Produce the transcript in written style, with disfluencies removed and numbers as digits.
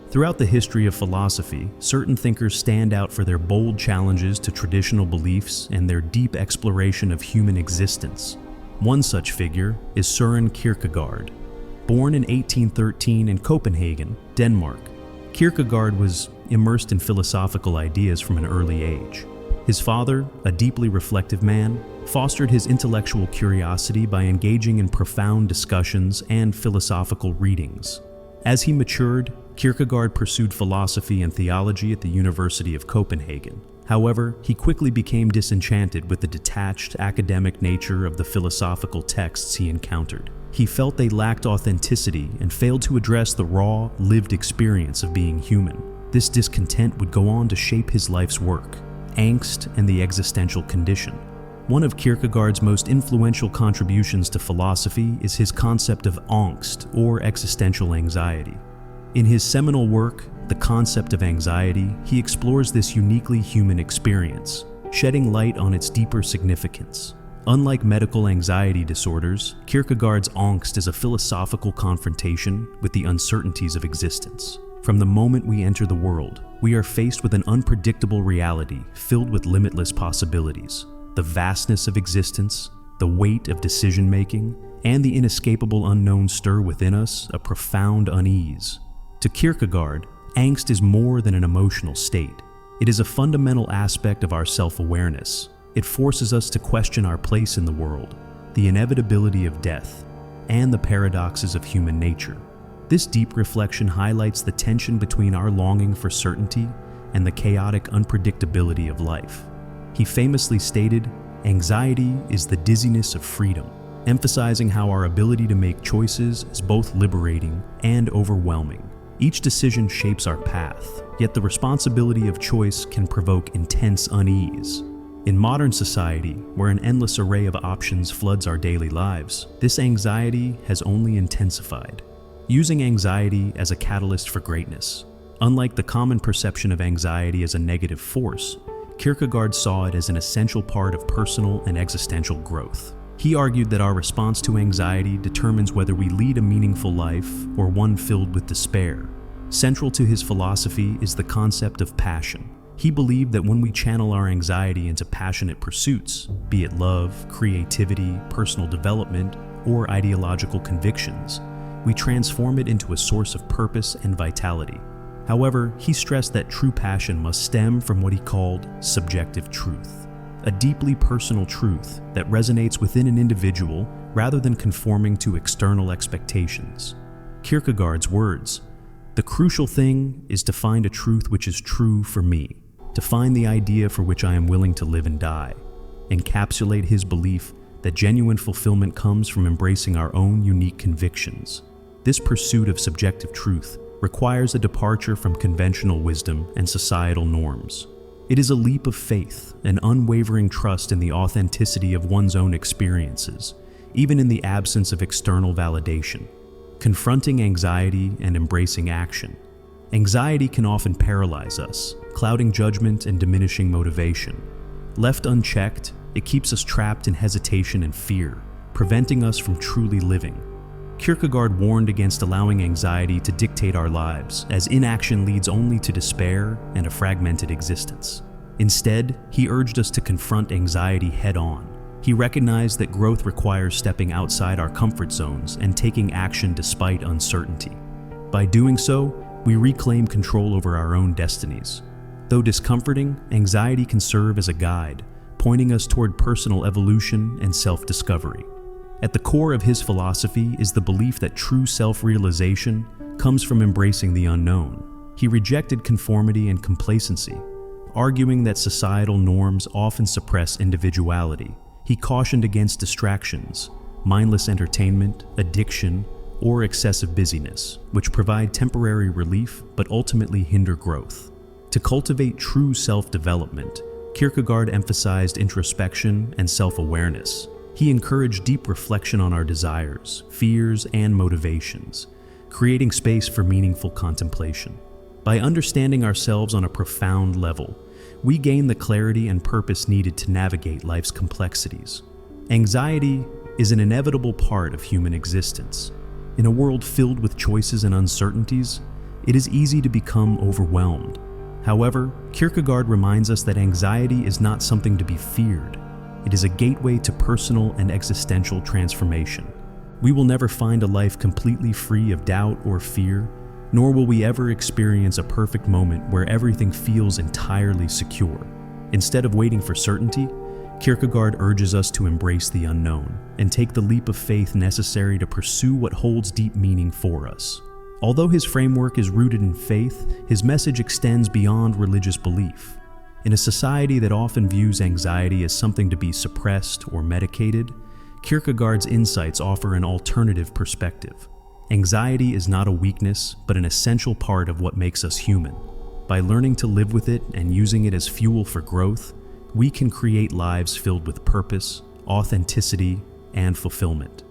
Throughout the history of philosophy, certain thinkers stand out for their bold challenges to traditional beliefs and their deep exploration of human existence. One such figure is Søren Kierkegaard. Born in 1813 in Copenhagen, Denmark, Kierkegaard was immersed in philosophical ideas from an early age. His father, a deeply reflective man, fostered his intellectual curiosity by engaging in profound discussions and philosophical readings. As he matured, Kierkegaard pursued philosophy and theology at the University of Copenhagen. However, he quickly became disenchanted with the detached, academic nature of the philosophical texts he encountered. He felt they lacked authenticity and failed to address the raw, lived experience of being human. This discontent would go on to shape his life's work, Angst and the Existential Condition. One of Kierkegaard's most influential contributions to philosophy is his concept of angst, or existential anxiety. In his seminal work, The Concept of Anxiety, he explores this uniquely human experience, shedding light on its deeper significance. Unlike medical anxiety disorders, Kierkegaard's angst is a philosophical confrontation with the uncertainties of existence. From the moment we enter the world, we are faced with an unpredictable reality filled with limitless possibilities. The vastness of existence, the weight of decision-making, and the inescapable unknown stir within us a profound unease. To Kierkegaard, angst is more than an emotional state. It is a fundamental aspect of our self-awareness. It forces us to question our place in the world, the inevitability of death, and the paradoxes of human nature. This deep reflection highlights the tension between our longing for certainty and the chaotic unpredictability of life. He famously stated, "Anxiety is the dizziness of freedom," emphasizing how our ability to make choices is both liberating and overwhelming. Each decision shapes our path, yet the responsibility of choice can provoke intense unease. In modern society, where an endless array of options floods our daily lives, this anxiety has only intensified. Using anxiety as a catalyst for greatness. Unlike the common perception of anxiety as a negative force, Kierkegaard saw it as an essential part of personal and existential growth. He argued that our response to anxiety determines whether we lead a meaningful life or one filled with despair. Central to his philosophy is the concept of passion. He believed that when we channel our anxiety into passionate pursuits, be it love, creativity, personal development, or ideological convictions, we transform it into a source of purpose and vitality. However, he stressed that true passion must stem from what he called subjective truth, a deeply personal truth that resonates within an individual rather than conforming to external expectations. Kierkegaard's words, "The crucial thing is to find a truth which is true for me, to find the idea for which I am willing to live and die," encapsulate his belief that genuine fulfillment comes from embracing our own unique convictions. This pursuit of subjective truth requires a departure from conventional wisdom and societal norms. It is a leap of faith, an unwavering trust in the authenticity of one's own experiences, even in the absence of external validation. Confronting anxiety and embracing action. Anxiety can often paralyze us, clouding judgment and diminishing motivation. Left unchecked, it keeps us trapped in hesitation and fear, preventing us from truly living. Kierkegaard warned against allowing anxiety to dictate our lives, as inaction leads only to despair and a fragmented existence. Instead, he urged us to confront anxiety head-on. He recognized that growth requires stepping outside our comfort zones and taking action despite uncertainty. By doing so, we reclaim control over our own destinies. Though discomforting, anxiety can serve as a guide, pointing us toward personal evolution and self-discovery. At the core of his philosophy is the belief that true self-realization comes from embracing the unknown. He rejected conformity and complacency, arguing that societal norms often suppress individuality. He cautioned against distractions, mindless entertainment, addiction, or excessive busyness, which provide temporary relief but ultimately hinder growth. To cultivate true self-development, Kierkegaard emphasized introspection and self-awareness. He encouraged deep reflection on our desires, fears, and motivations, creating space for meaningful contemplation. By understanding ourselves on a profound level, we gain the clarity and purpose needed to navigate life's complexities. Anxiety is an inevitable part of human existence. In a world filled with choices and uncertainties, it is easy to become overwhelmed. However, Kierkegaard reminds us that anxiety is not something to be feared. It is a gateway to personal and existential transformation. We will never find a life completely free of doubt or fear, nor will we ever experience a perfect moment where everything feels entirely secure. Instead of waiting for certainty, Kierkegaard urges us to embrace the unknown and take the leap of faith necessary to pursue what holds deep meaning for us. Although his framework is rooted in faith, his message extends beyond religious belief. In a society that often views anxiety as something to be suppressed or medicated, Kierkegaard's insights offer an alternative perspective. Anxiety is not a weakness, but an essential part of what makes us human. By learning to live with it and using it as fuel for growth, we can create lives filled with purpose, authenticity, and fulfillment.